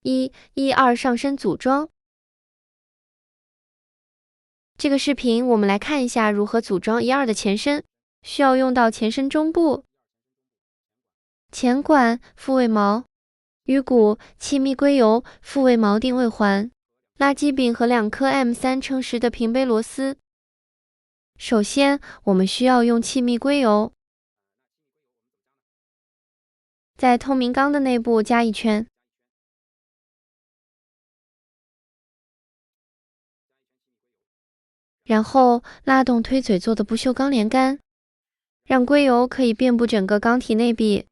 112上身组装。这个视频我们来看一下如何组装1/2的前身，需要用到前身中部、前管、复位锚、鱼骨、气密硅油、复位锚定位环、垃圾柄和2颗 M3 乘10的平杯螺丝。首先，我们需要用气密硅油，在透明钢的内部加1圈。然后拉动推嘴做的不锈钢连杆，让硅油可以遍布整个钢体内壁。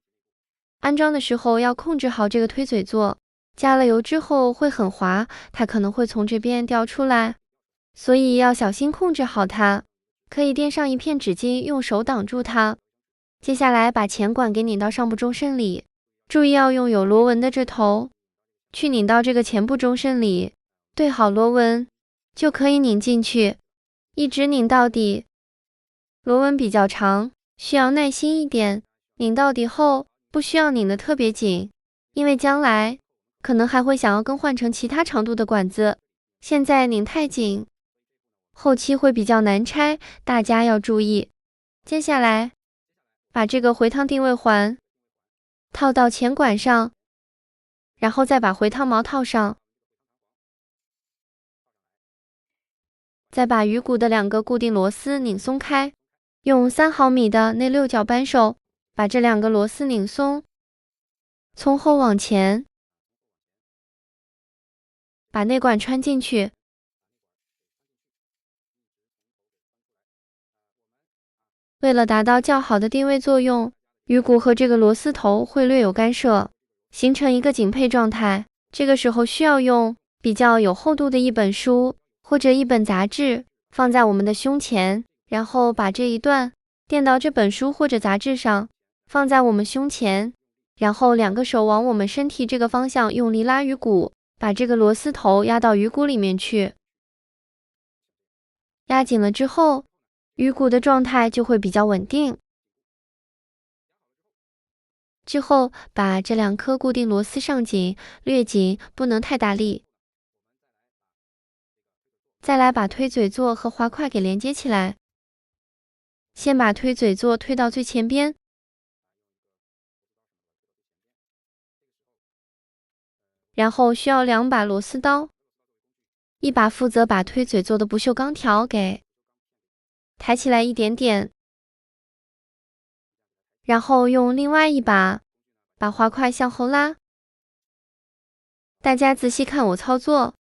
安装的时候要控制好这个推嘴座，加了油之后会很滑，它可能会从这边掉出来，所以要小心控制好它。可以垫上一片纸巾，用手挡住它。接下来把前管给拧到上部中身里，注意要用有螺纹的这头去拧到这个前部中身里，对好螺纹就可以拧进去，一直拧到底。螺纹比较长，需要耐心一点。拧到底后，不需要拧得特别紧，因为将来可能还会想要更换成其他长度的管子。现在拧太紧，后期会比较难拆，大家要注意。接下来，把这个回烫定位环套到前管上，然后再把回烫锚套上。再把鱼骨的2个固定螺丝拧松开，用3毫米的内6角扳手把这2个螺丝拧松，从后往前把内管穿进去。为了达到较好的定位作用，鱼骨和这个螺丝头会略有干涉，形成一个紧配状态。这个时候需要用比较有厚度的一本书或者一本杂志放在我们的胸前，然后把这一段垫到这本书或者杂志上，放在我们胸前，然后2个手往我们身体这个方向用力拉鱼骨，把这个螺丝头压到鱼骨里面去。压紧了之后，鱼骨的状态就会比较稳定。之后把这2颗固定螺丝上紧，略紧，不能太大力。再来把推嘴座和滑块给连接起来。先把推嘴座推到最前边，然后需要2把螺丝刀，一把负责把推嘴座的不锈钢条给抬起来一点点，然后用另外一把把滑块向后拉。大家仔细看我操作，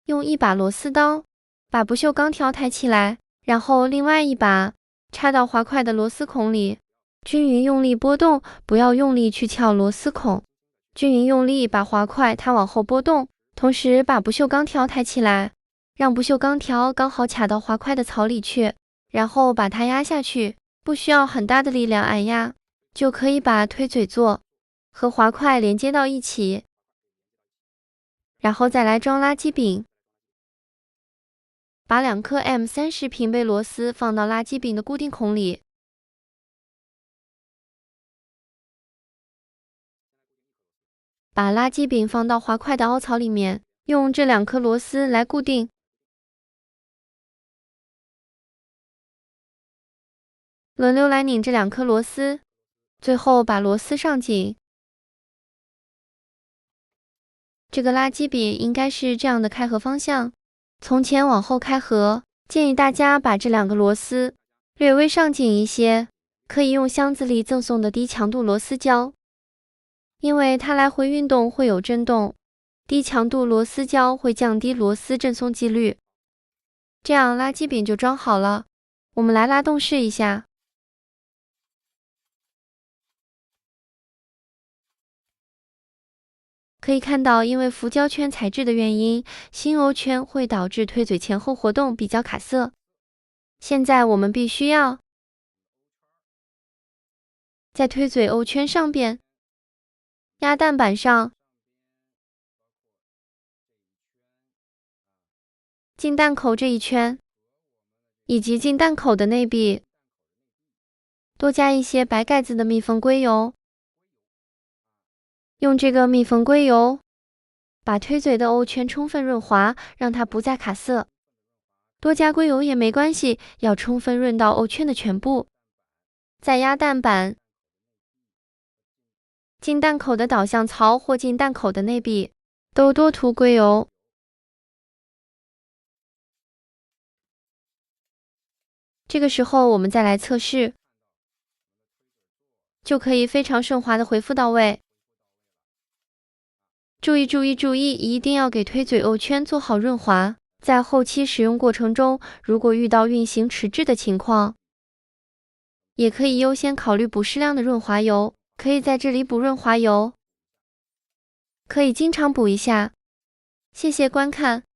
用一把螺丝刀把不锈钢条抬起来，然后另外一把插到滑块的螺丝孔里，均匀用力拨动，不要用力去撬螺丝孔，均匀用力把滑块它往后拨动，同时把不锈钢条抬起来，让不锈钢条刚好卡到滑块的槽里去，然后把它压下去，不需要很大的力量按压，就可以把推嘴座和滑块连接到一起。然后再来装垃圾柄，把2颗 M30平杯螺丝放到垃圾柄的固定孔里，把垃圾柄放到滑块的凹槽里面，用这2颗螺丝来固定。轮流来拧这2颗螺丝，最后把螺丝上紧。这个垃圾柄应该是这样的开合方向，从前往后开合。建议大家把这2个螺丝略微上紧一些，可以用箱子里赠送的低强度螺丝胶，因为它来回运动会有震动，低强度螺丝胶会降低螺丝震松几率。这样垃圾柄就装好了，我们来拉动试一下。可以看到，因为浮胶圈材质的原因，新欧圈会导致推嘴前后活动比较卡塞。现在我们必须要在推嘴欧圈上边压弹板上进弹口这一圈，以及进弹口的内壁多加一些白盖子的密封硅油。用这个密封硅油把推嘴的 O 圈充分润滑，让它不再卡色。多加硅油也没关系，要充分润到 O 圈的全部。再压蛋板，进弹口的导向槽或进弹口的内壁都多涂硅油。这个时候我们再来测试，就可以非常顺滑的回复到位。注意，一定要给推嘴 O 圈做好润滑。在后期使用过程中，如果遇到运行迟滞的情况，也可以优先考虑补适量的润滑油，可以在这里补润滑油，可以经常补一下。谢谢观看。